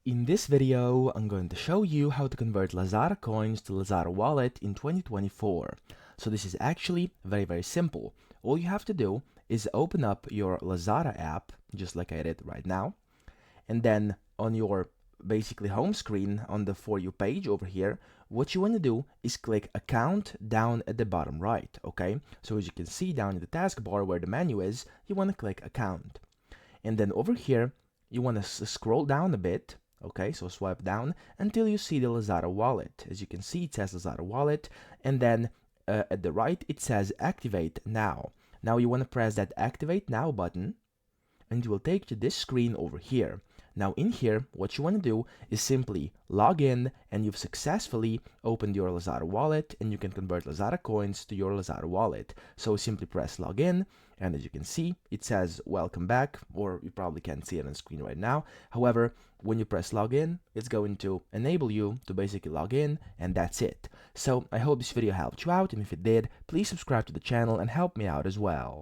In this video, I'm going to show you how to convert Lazada coins to Lazada wallet in 2024. So this is actually very simple. All you have to do is open up your Lazada app, just like I did right now, and then on your basically home screen on the For You page over here, what you want to do is click account down at the bottom right, okay? So as you can see down in the taskbar where the menu is, you want to click account. And then over here, you want to scroll down a bit, okay? So swipe down until you see the Lazada wallet. As you can see, it says Lazada wallet, and then at the right, it says activate now. Now you want to press that activate now button, and it will take you to this screen over here. Now in here, what you want to do is simply log in, and you've successfully opened your Lazada wallet, and you can convert Lazada coins to your Lazada wallet. So simply press login, and as you can see, it says welcome back, or you probably can't see it on the screen right now. However, when you press login, it's going to enable you to basically log in, and that's it. So I hope this video helped you out, and if it did, please subscribe to the channel and help me out as well.